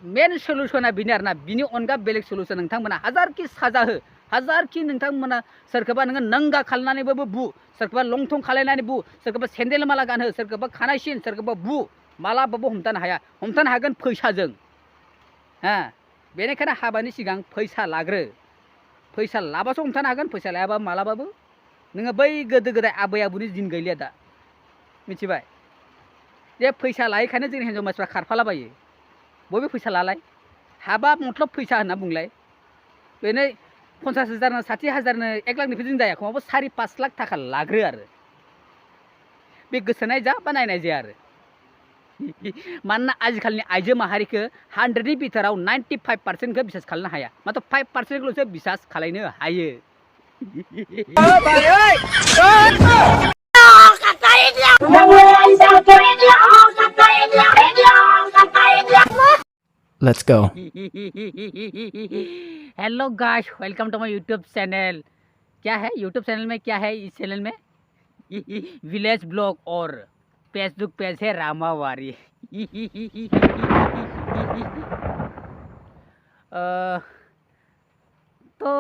मेन सलुसना बेनो आरोना बिनि अनगा बेलेग सलुसन नोंथांमोना हाजारखि साजा हो हाजारखि नोंथांमोना सोरखौबा नोङो नंगा खालामनानैबाबो बु सोरखौबा लंथं खालायनानै बु सोरखौबा सेन्देल माला गानहो सोरखौबा खानाय सिन सोरखौबा बु मालाबाबो हमथानो हाया हमथानो हागोन फैसाजों हा बेनिखायनो हाबानि सिगां फैसा लाग्रो फैसा लाबासो हमथानो हागोन फैसा लायाबा मालाबाबो नोङो बै गोदो गोदाय आबै आबौनि दिन गैलिया दा मिथिबाय जे फैसा लायैखायनो जोंनि हिन्जाव मानसिफ्रा खारफालाबायो बयबो फैसा लालाय हाबा मतलब फैसा होनना बुंलाय बेनो 50,000 60,000 1 लाखनिफ्राय जों जाया खमावबो 4-5 लाख थाखा लाग्रो आरो बे गोसोनाय जा बा नायनाय जाया आरो मानोना आजिखालिनि आइजो माहारिखौ 100नि बिथोराव 95% बिसास खालामनो हाया मात्र 5%ल'सो बिसास खालामनो हायो Let's go. Hello guys welcome to my YouTube channel क्या है यूट्यूब चैनल में क्या है इस चैनल में विलेज ब्लॉग और फेसबुक पेज है रामावारी तो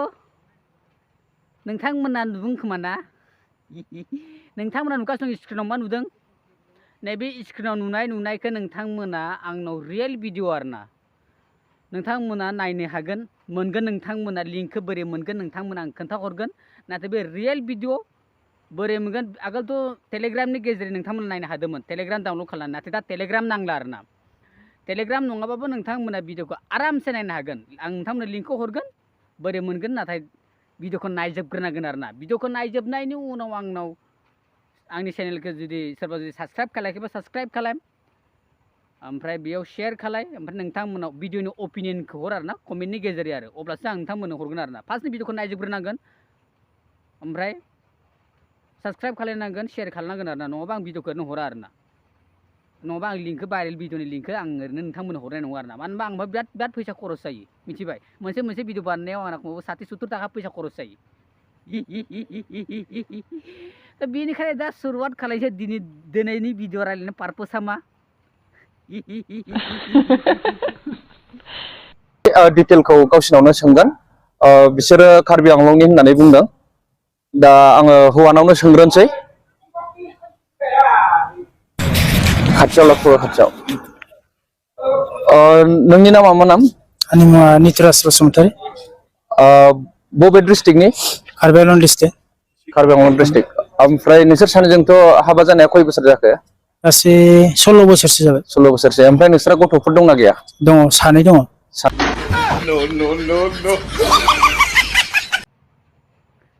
नोंथांमोना नुदों खोमा ना नोंथांमोना नुगासिनो स्क्रिनाव मा नुदों नैबे स्क्रिनाव नुनायखौ नोंथांमोना आंनाव रियेल भिडिअ आरोना नोंथांमोना नायनो हागोन मोनगोन नोंथांमोना लिंकखौ बोरै मोनगोन नोंथांमोना आं खोन्थाहरगोन नाथाय बे रियेल भिडिअ बोरै मोनगोन आगोलथ' टेलिग्रामनि गेजेरजों नोंथांमोना नायनो हादोंमोन टेलिग्राम डाउनलड खालामनानै नाथाय दा टेलिग्राम नांला आरोना टेलिग्राम नङाबाबो नोंथांमोना भिडिअखौ आरामसे नायनो हागोन आं नोंथांमोननो लिंकखौ हरगोन बोरै मोनगोन नाथाय भिडिअखौ नायजोबग्रोनांगोन आरोना भिडिअखौ नायजोबनायनि उनाव आंनाव आंनि चेनेलखौ जुदि सोरबा जुदि साबस्क्राइब खालायाखैबा साबस्क्राइब खालाम ओमफ्राय बेयाव शेयार खालाय ओमफ्राय नोंथांमोनाव भिडिअनि अपिनियनखौ हर आरोना कमेन्टनि गेजेरै आरो अब्लासो आं नोंथांमोननो हरगोन आरोना फार्स्टनि भिडिअखौ नायजोबग्रोनांगोन ओमफ्राय साबस्क्राइब खालायनांगोन शेयार खालामनांगोन आरोना नङाबा आं भिडिअखौनो हरा आरोना नङाबा आं लिंकखौ भाइरेल भिडिअनि लिंकखौ आं ओरैनो नोंथांमोननो हरनाय नङा आरोना मानो होनबा आंबा बिराद फैसा खरस जायो मिथिबाय मोनसे भिडिअ बानायनायाव आंना 60-70 थाखा फैसा खरस जायो दा बेनिखायनो दा सुरुवात खालायसै दिनैनि भिडिअ रायलायनो पारपसा मा डिटेलखौ गावसिनावनो सोंगोन बिसोरो कार्बि आंलंनि होननानै बुंदों दा आङो हौवानावनो सोंग्रोनोसै खाथियाव लाखो खाथियाव नोंनि नामा मा नाम आंनि मुङा नितराज बसुमतारी बबे डिस्ट्रिक्टनि कार्बि आंलं डिस्ट्रिक्ट कार्बि आंलं डिस्ट्रिक्ट ओमफ्राय नोंसोर सानैजोंथ' हाबा जानाया खय बोसोर जाखो गासै 16 बोसोरसो जाबाय 16 बोसोरसो ओमफ्राय नोंस्रा गथ'फोर दंना गैया दङ सानै दङ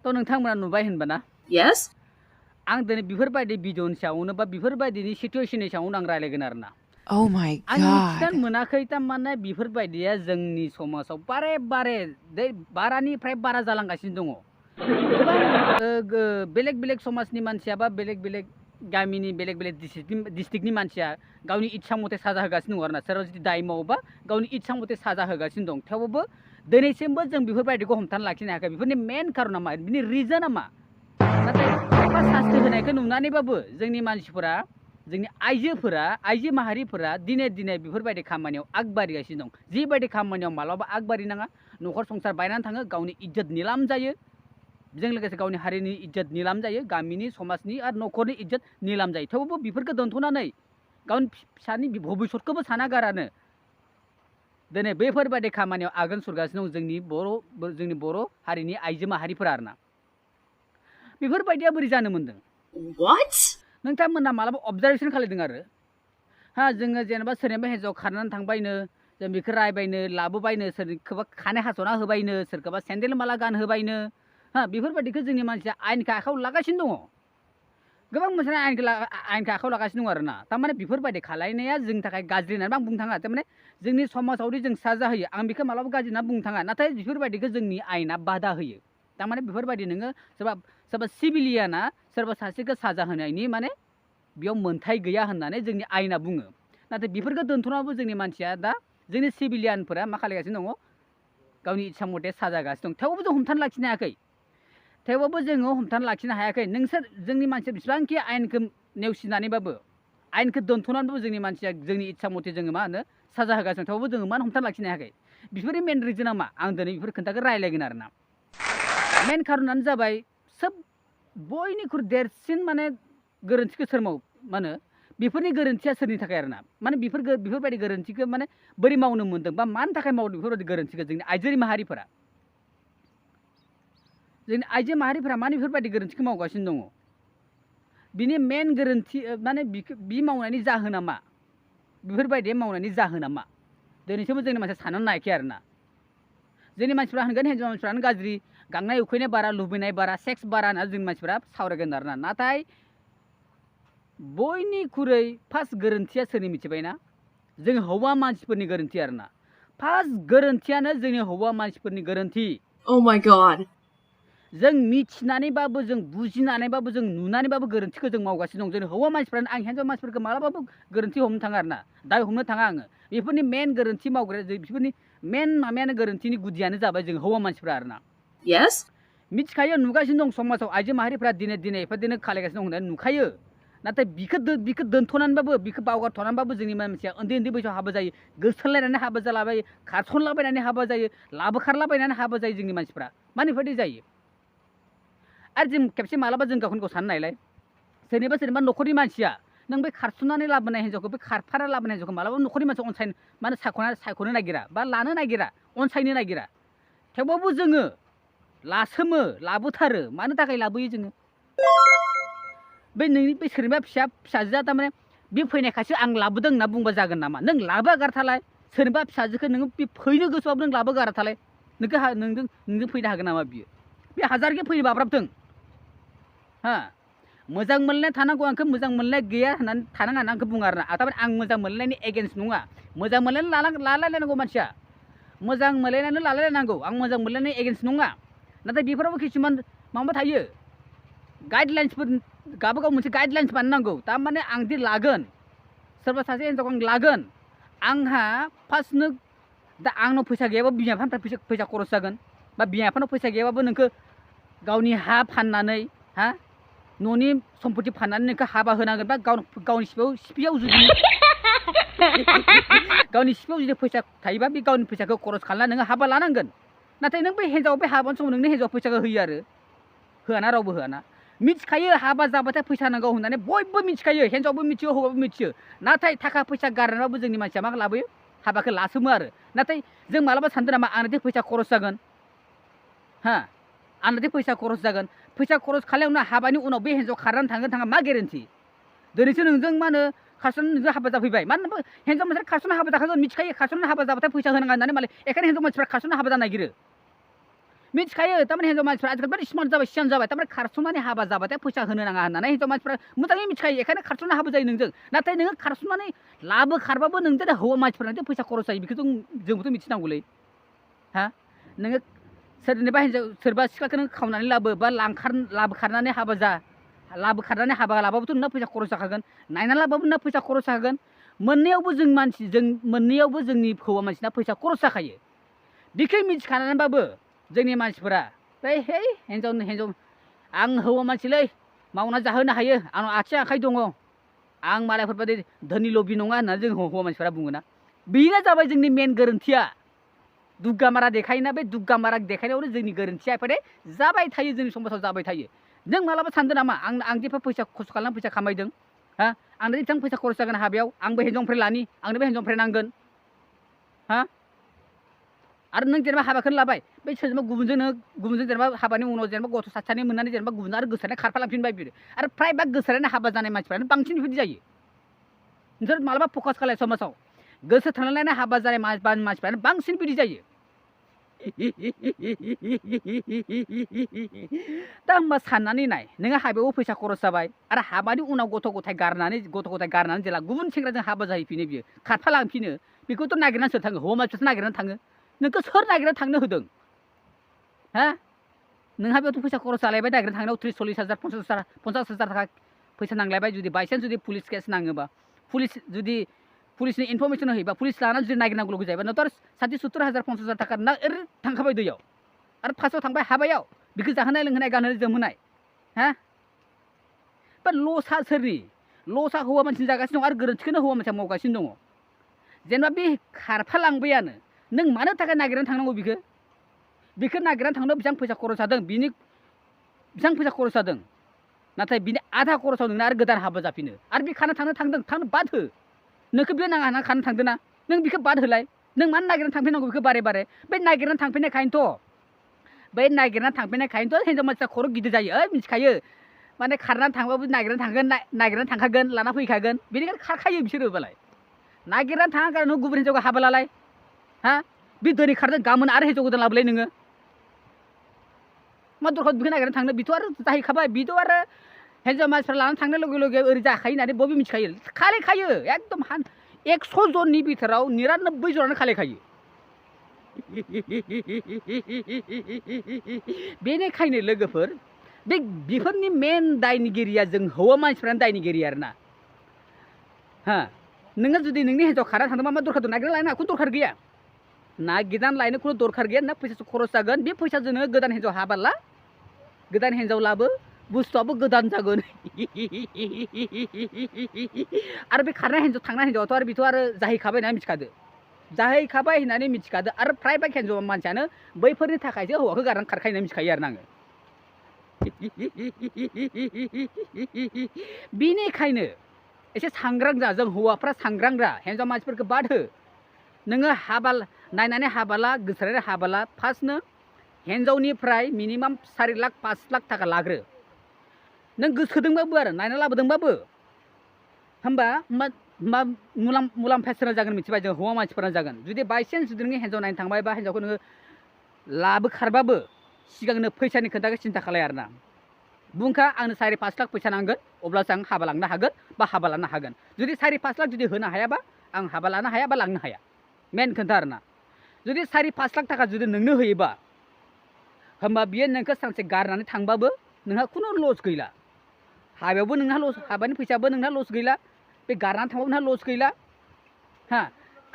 थ' नोंथांमोना नुबाय होनबा ना Yes. आं दिनै बेफोरबायदि भिडिअनि सायावनो बा बेफोरबायदिनि सिटुवेसननि सायावनो आं रायलायगोन आरोना Oh my आं खिथानो God. मोनाखै थारमाने बेफोरबायदिया जोंनि समाजाव बारे बारानिफ्राय बारा जालांगासिनो दङ गोबां बेलेग समाजनि मानसिया बा बेलेग गामिनि बेलेग डिस्ट्रिक्टनि मानसिया गावनि इच्छा मथे साजा होगासिनो दङ आरोना सोरबा जुदि दाय मावोबा गावनि इच्छा मथे साजा होगासिनो दं थेवबो दिनैसिमबो जों बेफोरबायदिखौ हमथाना लाखिनो हायाखै बेफोरनि मेन खारना मा बिनि रिजोना मा नाथाय खायफा सास्ति होनायखौ नुनानैबाबो जोंनि मानसिफोरा जोंनि आइजो माहारिफोरा दिने बेफोरबायदि खामानियाव आगबारिगासिनो दं जिबायदि खामानियाव मालाबा आगबारिनाङा न'खर संसार बायनानै थाङो गावनि इज्जत निलाम जायो बेजों लोगोसे गावनि हारिनि इज्जत निलाम जायो गामिनि समाजनि आरो न'खरनि इज्जत निलाम जायो थेवबो बेफोरखौ दोनथ'नानै गावनि फिसानि भबिष्यतखौबो साना गारानो दिनै बेफोरबायदि खामानियाव आगान सुरगासिनो दं जोंनि बर' हारिनि आइजो माहारिफोरा आरोना बेफोरबायदिया बोरै जानो मोन्दों What? नोंथांमोना मालाबा अबजारभेसन खालामदों आरो जोङो जेनेबा सोरनिबा हिन्जाव खारनानै थांबायनो जों बेखौ रायबायनो लाबोबायनो सोरखौबा खानाय हास'ना होबायनो सोरखौबा सेन्देल माला गानहोबायनो बेफोरबायदिखौ जोंनि मानसिया आयेनखौ आखायाव लागासिनो दङ गोबां मानसिया आयेनखौ आखायाव लागासिनो दङ आरोना थारमाने बेफोरबायदि खालायनाया जोंनि थाखाय गाज्रि होननानै आं बुंनो थाङा थारमाने जोंनि समाजावदि जों साजा होयो आं बेखौ मालाबा गाज्रि होनना बुंनो थाङा नाथाय बेफोरबायदिखौ जोंनि आयेना बादा होयो थारमाने बेफोरबायदि नोङो सोरबा सिभिलियाना सोरबा सासेखौ साजा होनायनि माने बेयाव मोन्थाय गैया होननानै जोंनि आयेना बुङो नाथाय बेफोरखौ दोनथ'नाबो जोंनि मानसिया दा जोंनि सिभिलियानफोरा मा खालामगासिनो दङ गावनि इच्छा मथे साजागासिनो दं थेवबो जों हमथाना लाखिनो हायाखै थेवबो जोङो हमथाना लाखिनो हायाखै नोंसोर जोंनि मानसिया बेसेबांखि आयेनखौ नेवसिनानैबाबो आयेनखौ दोनथ'नानैबाबो जोंनि मानसिया जोंनि इच्छा मथे जोङो मा होनो साजा होगासिनो थेवबो जोङो मानो हमथाना लाखिनो हायाखै बेफोरनि मेन रिजोना मा आं दिनै बेफोर खोन्थाखौ रायलायगोन आरोना मेन खारनानो जाबाय सोब बयनिख्रुइ देरसिन माने गोरोन्थिखौ सोर मावो मा होनो बेफोरनि गोरोन्थिया सोरनि थाखाय आरोना माने बेफोरबायदि गोरोन्थिखौ माने बोरै मावनो मोन्दों बा मानि थाखाय मावदों बेफोरबायदि गोरोन्थिखौ जोंनि आइजो माहारिफोरा मानो बेफोरबायदि गोरोन्थिखौ मावगासिनो दङ बिनि मेन गोरोन्थि माने बि मावनायनि जाहोना मा बेफोरबायदि मावनायनि जाहोना मा दिनैसिमबो जोंनि मानसिया साननानै नायाखै आरोना जोंनि मानसिफ्रा होनगोन हिन्जाव मानसिफ्रानो गाज्रि गांनाय उखैनाय बारा लुबैनाय बारा सेक्स बारा होनना जोंनि मानसिफ्रा सावरायगोन आरोना नाथाय बयनिख्रुइ फार्स्ट गोरोन्थिया सोरनि मिथिबायना जों हौवा मानसिफोरनि गोरोन्थि आरोना फार्स्ट गोरोन्थियानो जोंनि हौवा मानसिफोरनि गोरोन्थि Oh my god. जों मिथिनानैबाबो जों बुजिनानैबाबो जों नुनानैबाबो गोरोन्थिखौ जों मावगासिनो दं जोंनि हौवा मानसिफ्रानो आं हिन्जाव मानसिफोरखौ मालाबाबो गोरोन्थि हमनो थाङा आरोना दाय हमनो थाङा आङो बेफोरनि मेन गोरोन्थि मावग्राया बेफोरनि मेन माबायानो गोरोन्थिनि गुदियानो जाबाय जों हौवा मानसिफ्रा आरोना Yes? मिथिखायो नुगासिनो दं समाजाव आइजो माहारिफ्रा दिनै एफादिनो खालायगासिनो दं होननानै नुखायो नाथाय बिखौ दोनथ'नानैबाबो बिखौ बावगारथ'नानैबाबो जोंनि मानसिया उन्दै बैसोआव हाबा जायो गोसोलायनानै हाबा जालाबायो खारसनलाबायनानै हाबा जायो लाबोखारलाबायनानै हाबा जायो जोंनि मानसिफ्रा मानो बेफोरबायदि जायो आरो जों खेबसे मालाबा जों गावखौनो गाव साननो नायलाय सोरनिबा न'खरनि मानसिया नों बे खारसननानै लाबोनाय हिन्जावखौ बे खारफाना लाबोनाय हिन्जावखौ मालाबा न'खरनि मानसिया अनसायनो माने सायख'नो नागिरा बा लानो नागिरा अनसायनो नागिरा थेवबाबो जोङो लाबोथारो मानो थाखाय लाबोयो जोङो बे नोंनि बे सोरनिबा फिसाजोआ थारमाने बे फैनायखायसो आं लाबोदों होनना बुंबा जागोन नामा नों लाबोगारथालाय सोरनिबा फिसाजोखौ नोङो बे फैनो गोसोआव नों लाबोगारथालाय नोंजों फैनो हागोन नामा बियो बे हाजारखे फैनो बाब्राबथों हा मोजां मोनलायनाय थानांगौ आंखौ मोजां मोनलायनाय गैया होननानै थानाङा होनना आंखौ बुङो आरोना थारमाने आं मोजां मोनलायनायनि एगेन्स्ट नङा मोजां मोनलायनानै लालायलायनांगौ मानसिया मोजां मोनलायनानै लालायलायनांगौ आं मोजां मोनलायनायनि एगेन्स्ट नङा नाथाय बेफोरावबो किसुमान माबा थायो गाइडलाइन्सफोर गावबागाव मोनसे गाइडलाइन्स बानायनांगौ थारमाने आं दि लागोन सोरबा सासे हिन्जावखौ आं लागोन आंहा फार्स्टनो दा आंनाव फैसा गैयाबा बिमा बिफानिफ्राय फैसा खरस जागोन बा बिमा बिफानाव फैसा गैयाबाबो नोंखौ गावनि हा फाननानै न'नि सम्पति फाननानै नोंखौ हाबा होनांगोन बा गावनि सिपियाव जुदि फैसा थायोबा बे गावनि फैसाखौ खरस खालामनानै नोङो हाबा लानांगोन नाथाय नों बे हाबानि समाव नोंनि हिन्जाव फैसाखौ होयो आरो होआना रावबो होआना मिथिखायो हाबा जाबाथाय फैसा नांगौ होननानै बयबो मिथिखायो हिन्जावबो मिथियो हौवाबो मिथियो नाथाय थाखा फैसा गारनानैबाबो जोंनि मानसिया मा लाबोयो हाबाखौ लासोमो आरो नाथाय जों मालाबा सानदों नामा आंनादि फैसा खरस जागोन आंनादि फैसा खरस खालामनो हाबानि उनाव बे हिन्जाव खारनानै थाङा मा गेरेन्टि दिनैसो नोंजों मा होनो खारसननानै नोंजों हाबा जाफैबाय मानो होनबा हिन्जाव मानसिया खारसनना हाबा जाखागोन मिथिखायो खारसनना हाबा जाबाथाय फैसा होनाङा होननानै मालाय बेखायनो हिन्जाव मानसिफ्रा खारसनना हाबा जानो नागिरो मिथिखायो थारमाने हिन्जाव मानसिफ्रा आजिखालि बिराद स्मार्ट जाबाय सियान जाबाय थारमाने खारसननानै हाबा जाबाथाय फैसा होनो नाङा होननानै हिन्जाव मानसिफ्रा मोजाङै मिथिखायो बेखायनो खारसनना हाबा जायो नोंजों नाथाय नोङो खारसननानै खारबाबो नोंजों हौवा मानसिफोरनाथ' फैसा खरस जायो बेखौ जोंबोथ' मिथिनांगौलै नोङो सोरबा सिख्लाखौ नों खावनानै लाबो बा लाबोखारनानै हाबा लाबाबोथ' नोंना फैसा खरस जाखागोन नायना लाबाबो नोंना फैसा खरस जाखागोन मोननैयावबो जोंनि हौवा मानसिना फैसा खरस जाखायो बेखौ मिथिखानानैबाबो जोंनि मानसिफोरा हिन्जाव आं हौवा मानसिलै मावना जाहोनो हायो आंनाव आथिं आखाइ दङ आं मालायफोरबायदि धोनि लबि नङा होननानै जों हौवा मानसिफोरा बुङोना बेनो जाबाय जोंनि मेन गोरोन्थिया दुग्गामारा देखायोना बे दुग्गामारा देखायनायावनो जोंनि गोरोन्थिया जाबाय थायो जोंनि समाजाव जाबाय थायो नों मालाबा सानदों नामा आं जे फैसा खरस खालामनानै फैसा खामायदों आंनो बेसेबां फैसा खरस जागोन हाबायाव आंबो हिन्जावनिफ्राय लानि आंनोबो हिन्जावनिफ्राय नांगोन आरो नों जेनेबा हाबाखौनो लाबाय बे सोरजोंबा गुबुनजों जेनेबा हाबानि उनाव जेनेबा गथ' सानै मोननानै जेनेबा गुबुन आरो गोसोनाय खारफालांफिनबाय बियो आरो फ्राय बा गोसोनानै हाबा जानाय मानसिफ्रानो बांसिन बेबायदि जायो नोंसोर मालाबा फकास खालाय समाजाव गोसो थोलायनानै हाबा जानाय मानसिफ्रानो बांसिन बिदि जायो दा होमबा साननानै नाय नोङो हाबायाव फैसा खरस जाबाय आरो हाबानि उनाव गथ' गथाय गारनानै जेला गुबुन सेंग्राजों हाबा जाहैफिनो बियो खारफालांफिनो बेखौथ' नागिरनानै सोर थाङो हौवा मानसियासो नागिरनानै थाङो नोंखौ सोर नागिरनानै थांनो होदों नोंहा बेयावथ' फैसा खरस जालायबाय नागिरनो थांनायाव 30-40 हाजार 50 हाजार थाखा फैसा नांलायबाय जुदि बायसान्स जुदि पुलिस केस नाङोबा पुलिसनि इनफरमेसन होयोबा पुलिस लानानै जुदि नागिरनांगौ लुगै जायोबा नोंथ' 60-70 हाजार 50 हाजार थाखा ना ओरैनो थांखाबाय दैयाव आरो फार्स्टआव थांबाय हाबायाव बेखौ जाहोनाय लोंहोनाय गानहोनाय जोमहोनाय बा लसा सोरनि लसा हौवा मानसिनि जागासिनो दं आरो गोरोन्थिखौनो हौवा मानसिया मावगासिनो दङ जेनेबा बे खारफालांबायानो नों मानो थाखाय नागिरनानै थांनांगौ बिखौ नागिरनानै थांनो बेसेबां फैसा खरस जादों बेसेबां फैसा खरस जादों नाथाय बिनि आधा खरसाव नोंना आरो गोदान हाबा जाफिनो आरो बे खाना थांनो बाद हो नोंखौ बे नाङा होनना खानो थांदों ना नों बेखौ बाद होलाय नों मानो नागिरनानै थांफिननांगौ बेखौ बारे बारे बे नागिरनानै थांफिननायखायनोथ' हिन्जाव मानसिया खर' गिदिर जायो मिथिखायो माने खारनानै थांबाबो नागिरनानै थांखागोन लाना फैखागोन बेनिखायनो खारखायो बिसोरो बालाय नागिरनानै थाङा गार नों गुबुन हिन्जावखौ हाबा लालाय हा बे दिनै खारदों गाबोन आरो हिन्जाव गोदान लाबोलाय नोङो मा दरखार बेखौ नागिरनानै थांनो बेथ' आरो जाहैखाबाय बेथ' आरो हिन्जाव मानसिफ्रा लानानै थांनाय लगे लगे ओरै जाखायो होननानै बयबो मिथिखायो खालायखायो एकदम 100 जननि बिथोराव 99 जनानो खालायखायो बेनिखायनो लोगोफोर बेफोरनि मेन दायनिगिरिया जों हौवा मानसिफ्रानो दायनिगिरि आरोना हा नोङो जुदि नोंनि हिन्जाव खारनानै थांदोंबा मा दरखार दं नागिरनानै लायनो खुनु दरखार गैया नागिरनानै लायनो खुनु दरखार गैया ना फैसासो खरस जागोन बे फैसाजों नोङो गोदान हिन्जाव हाबाला गोदान हिन्जाव लाबो बुस्थुआबो गोदान जागोन आरो बे खारनाय हिन्जाव थांनाय हिन्जावआथ' आरो बेथ' आरो जाहैखाबाय होननानै मिथिखादो आरो फ्राय बाग हिन्जाव मानसियानो बैफोरनि थाखायसो हौवाखौ गारनानै खारखायो होननानै मिथिखायो आरो आङो बेनिखायनो एसे सांग्रां जा जों हौवाफ्रा सांग्रां जा हिन्जाव मानसिफोरखौ बाद हो नोङो हाबा नायनानै हाबाला गोसोनानै हाबाला फार्स्टनो हिन्जावनिफ्राय मिनिमाम 4 लाख 5 लाख थाखा लाग्रो नों गोसोदोंबाबो आरो नायना लाबोदोंबाबो होमबा मुलाम्फाया सोरना जागोन मिथिबाय जों हौवा मानसिफोरानो जागोन जुदि बायचान्स जुदि नोङो हिन्जाव नायनो थांबाय बा हिन्जावखौ नोङो लाबोखारबाबो सिगांनो फैसानि खोथाखौ सिन्था खालाय आरोना बुंखा आंनो 4-5 लाख फैसा नांगोन अब्लासो आं हाबा लांनो हागोन बा हाबा लानो हागोन जुदि 4-5 लाख जुदि होनो हायाबा आं हाबा लानो हाया बा लांनो हाया मेन खोथा आरोना जुदि 4-5 लाख थाखा जुदि नोंनो होयोबा होमबा बियो नोंखौ सानसे गारनानै थांबाबो नोंहा खुनु लस गैला हाबायावबो नोंहा लस हाबानि फैसाबो नोंहा लस गैला बे गारनानै थांबाबो नोंहा लस गैला हा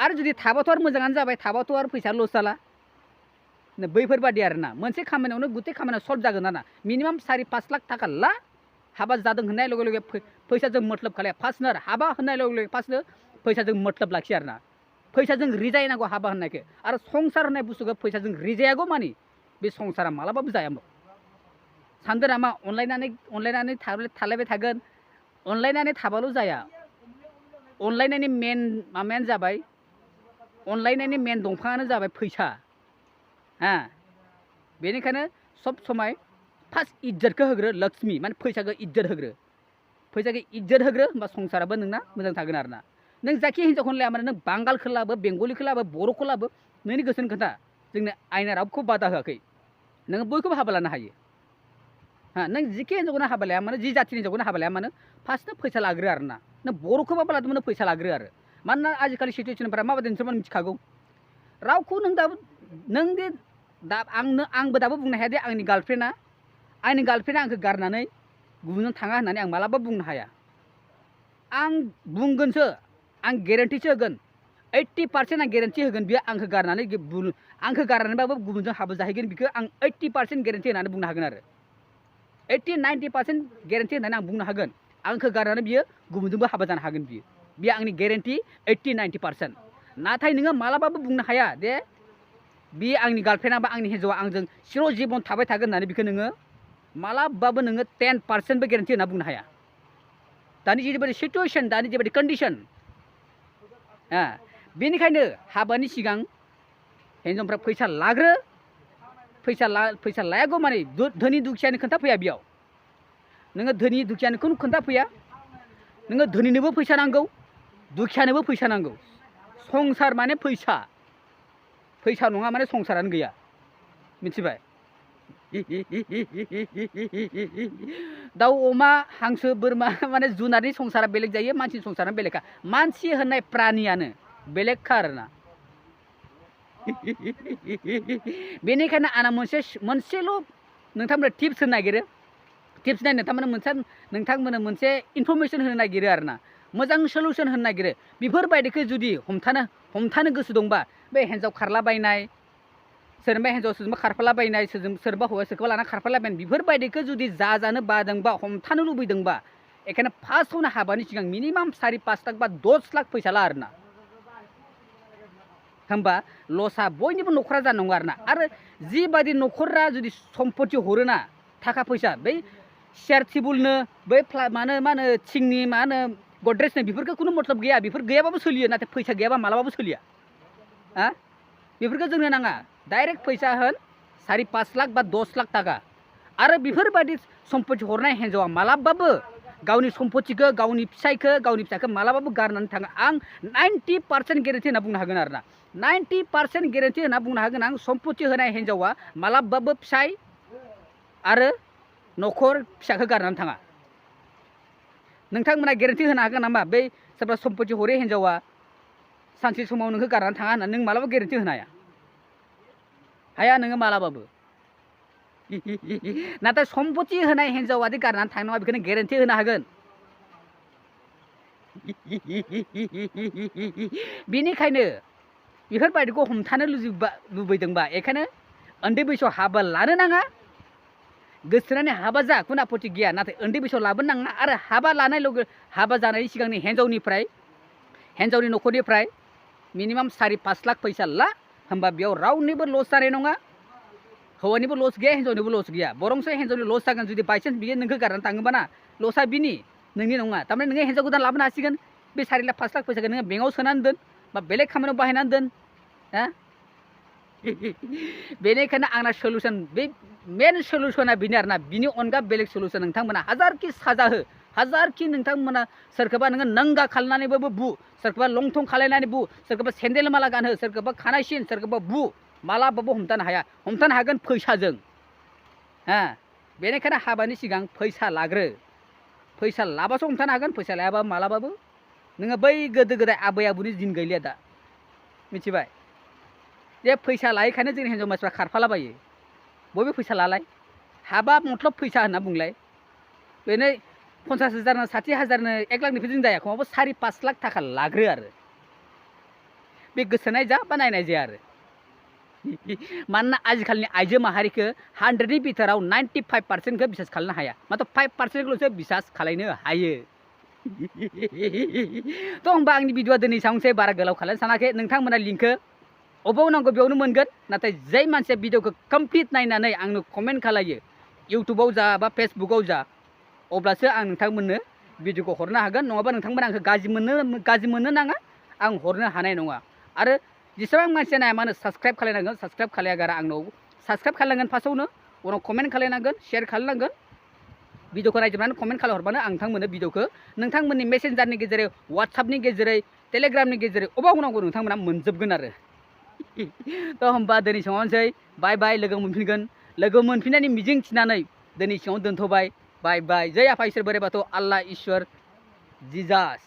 आरो जुदि थाबाथ' आरो मोजाङानो जाबाय थाबाथ' आरो फैसा लस जाला बैफोरबादि आरोना मोनसे खामानियावनो गुथे खामानिया सल्भ जागोन आरोना मिनिमाम 4-5 लाख थाखा ला हाबा जादों होननाय लगे लगे फैसाजों मतलब खालाया फार्स्टनो आरो हाबा होननाय लगे लगे फार्स्टनो फैसाजों मतलब लाखियो आरोना फैसाजों रिजायनांगौ हाबा होननायखौ आरो संसार होननाय बुस्थुखौ फैसाजों रिजायागौ मानि बे संसारा मालाबाबो जायामोन सानदो नामा अनलायनानै थालायबाय थागोन अनलायनानै थाबाल' जाया अनलायनायनि मेन माबायानो जाबाय अनलायनायनि मेन दंफाङानो जाबाय फैसा हा बेनिखायनो सब समाय फार्स्ट इज्जतखौ होग्रो लक्ष्मी माने फैसाखौ इज्जत होग्रो होमबा संसाराबो नोंना मोजां थागोन आरोना नों जायखि हिन्जावखौनो लाया माने नों बांगालखौ लाबो बेंगलिखौ लाबो बर'खौ लाबो नोंनि गोसोनि खोथा जोंनो आयेना रावखौ बादा होआखै नोङो बयखौबो हाबा लानो हायो हा नों जिखि हिन्जावखौनो हाबा लाया मानो जि जाथिनि हिन्जावखौनो हाबा लाया मानो फार्स्टनो फैसा लाग्रो आरोना नों बर'खौबाबो लादोंमोन फैसा लाग्रो आरो मानोना आजिखालि सिटुवेसनफोरा माबायदि नोंसोर मिथिखागौ रावखौ नों दाबो नों दे दा आंबो दाबो बुंनो हाया दे आंनि गार्लफ्रेन्डआ आंखौ गारनानै गुबुनजों थाङा होननानै आं मालाबा बुंनो हाया आं बुंगोनसो आं गेरेन्टिसो होगोन 80% आं गेरेन्टि होगोन बियो आंखौ गारनानैबाबो गुबुनजों हाबा जाहैगोन बेखौ आं 80% गेरेन्टि होनानै बुंनो हागोन आरो 80-90% गेरेन्टि होनानै आं बुंनो हागोन आंखौ गारनानै बियो गुबुनजोंबो हाबा जानो हागोन बियो आंनि गेरेन्टि 80-90%। नाथाय नोङो मालाबाबो बुंनो हाया दे बे आंनि गार्लफ्रेन्डआ बा आंनि हिन्जावा आंजों सिर' जिबन थाबाय थागोन होननानै बेखौ नोङो मालाबाबो नोङो 10%बो गेरेन्टि होनना बुंनो हाया दानि जिबायदि सिटुवेसन दानि जिबायदि कन्डिसन बेनिखायनो हाबानि सिगां हिन्जावफ्रा फैसा लाग्रो फैसा लायागौ माने धोनि दुखियानि खोथा फैया बेयाव नोङो धोनि दुखियानिखौनो खोथा फैया नोङो धोनिनोबो फैसा नांगौ दुखियानोबो फैसा नांगौ संसार माने फैसा नङा माने संसारानो गैया मिथिबाय दाउ अमा हांसो बोरमा माने जुनारनि संसारा बेलेग जायो मानसिनि संसारानो बेलेगखा मानसि होननाय प्रानियानो बेलेगखा आरोना बेनिखायनो आंना मोनसेल' नोंथांमोना टिप्स होनो नागिरो टिप्स नाय नोंथांमोना मोनसे इनफरमेसन होनो नागिरो आरोना मोजां सलुसन होनो नागिरो बेफोरबायदिखौ जुदि हमथानो गोसो दंबा बे हिन्जाव खारलाबायनाय सोरबा हिन्जाव सोरजोंबा खारफालाबायनाय सोरबा हौवा सोरखौबा लाना खारफालाबायनाय बेफोरबायदिखौ जुदि जानो बादोंबा हमथानो लुबैदोंबा बेखायनो फार्स्टआवनो हाबानि सिगां मिनिमाम 4-5 लाख बा 10 लाख फैसा ला आरोना होमबा लसआ बयनिबो न'खरा जानांगौ आरोना आरो जिबायदि न'खरा जुदि सम्पति हरोना थाखा फैसा बै सियार टेबुलनो बै मा होनो थिंनि मा होनो गद्रेजनो बेफोरखौ खुनु मतलब गैया बेफोर गैयाबाबो सोलियो नाथाय फैसा गैयाबा मालाबाबो सोलिया हा बेफोरखौ जोंनो नाङा डाइरेक्ट फैसा होन 4-5 लाख बा 10 लाख थाखा आरो बेफोरबायदि सम्पति हरनाय हिन्जावा मालाबाबो गावनि सम्पतिखौ गावनि फिसाखौ मालाबाबो गारनानै थाङा आं 90% गेरेन्टि होनना बुंनो हागोन आरोना 90% गेरेन्टि होनना बुंनो हागोन आं सम्पति होनाय हिन्जावा मालाबाबो फिसाय आरो न'खर फिसाखौ गारनानै थाङा नोंथांमोना गेरेन्टि होनो हागोन नामा बै सोरबा सम्पति हरै हिन्जावा सानसे समाव नोंखौ गारनानै थाङा होनना नों मालाबा गेरेन्टि होनो हाया नोङो मालाबाबो नाथाय सम्पति होनाय हिन्जावादि गारनानै थांनो नङा बेखौनो गेरेन्टि होनो हागोन बेनिखायनो बेफोरबायदिखौ हमथानो लुबैदोंबा बेखायनो उन्दै बैसोआव हाबा लानो नाङा गोसोनानै हाबा जा खुनु आपत्ति गैया नाथाय उन्दै बैसोआव लाबोनो नाङा आरो हाबा लानाय हाबा जानायनि सिगांनि हिन्जावनि न'खरनिफ्राय मिनिमाम 4-5 लाख फैसा ला होमबा बेयाव रावनिबो लस जानाय नङा हौवानिबो लस गैया हिन्जावनिबो लस गैया बरंसो हिन्जावनि लस जागोन जुदि बायसान्स बियो नोंखौ गारनानै थाङोबा ना लसआ बिनि नोंनि नङा थारमाने नोङो हिन्जाव गोदान लाबोनो हासिगोन बे 4 लाख 5 लाख फैसाखौ नोङो बेंकआव सोनानै दोन बा बेलेग खामानियाव बाहायनानै दोन हा बेनिखायनो आंना सलुसन बे मेन सलुसना बेनो आरोना बिनि अनगा बेलेग सलुसन नोंथांमोना हाजारखि साजा हो हाजारखि नोंथांमोना सोरखौबा नोङो नंगा खालामनानैबाबो बु सोरखौबा लंथं खालायनानै बु सोरखौबा सेन्देल माला गानहो सोरखौबा खानाय सिन सोरखौबा बु मालाबाबो हमथानो हाया हमथानो हागोन फैसाजों हा बेनिखायनो हाबानि सिगां फैसा लाग्रो फैसा लाबासो हमथानो हागोन फैसा लायाबा मालाबाबो नोङो बै गोदो गोदाय आबै आबौनि दिन गैलिया दा मिथिबाय जे फैसा लायैखायनो जोंनि हिन्जाव मानसिफ्रा खारफालाबायो बयबो फैसा लालाय हाबा मतलब फैसा होनना बुंलाय बेनो 50,000 60,000 1 लाखनिफ्राय जों जाया खमावबो 4-5 लाख थाखा लाग्रो आरो बे गोसोनाय जा बा नायनाय जाया आरो मानोना आजिखालिनि आइजो माहारिखौ 100नि बिथोराव 95%खौ बिसास खालामनो हाया मात्र 5%ल'सो बिसास खालामनो हायो थ' होमबा आंनि भिडिअआ दिनै एसेबांसै बारा गोलाव खालामनो सानाखै नोंथांमोना लिंकखौ अबाव नांगौ बेयावनो मोनगोन नाथाय जाय मानसिया भिडिअखौ कमप्लिट नायनानै आंनो कमेन्ट खालायो इउटुबाव जा बा फेसबुकाव जा अब्लासो आं नोंथांमोननो भिडिअखौ हरनो हागोन नङाबा नोंथांमोना आंखौ गाज्रि मोननो नाङा आं हरनो हानाय नङा आरो जेसेबां मानसिया नाया मानो साबस्क्राइब खालायनांगोन साबस्क्राइब खालायागारा आंनाव साबस्क्राइब खालायनांगोन फार्स्टआवनो उनाव कमेन्ट खालायनांगोन शेयार खालायनांगोन भिडिअखौ नायजोबनानै कमेन्ट खालायहरबानो आं नोंथांमोननो भिडिअखौ नोंथांमोननि मेसेन्जारनि गेजेरै वाट्सएपनि गेजेरै टेलिग्रामनि गेजेरै अबाव नांगौ नोंथांमोना मोनजोबगोन आरो थ' होमबा दिनै समावनोसै बाय बाय लोगो मोनफिननायनि मिजिं थिनानै दिनै समाव दोनथ'बाय बाय बाय जय आफा इसोर बोराइ बाथौ आल्लाह इसोर जिजास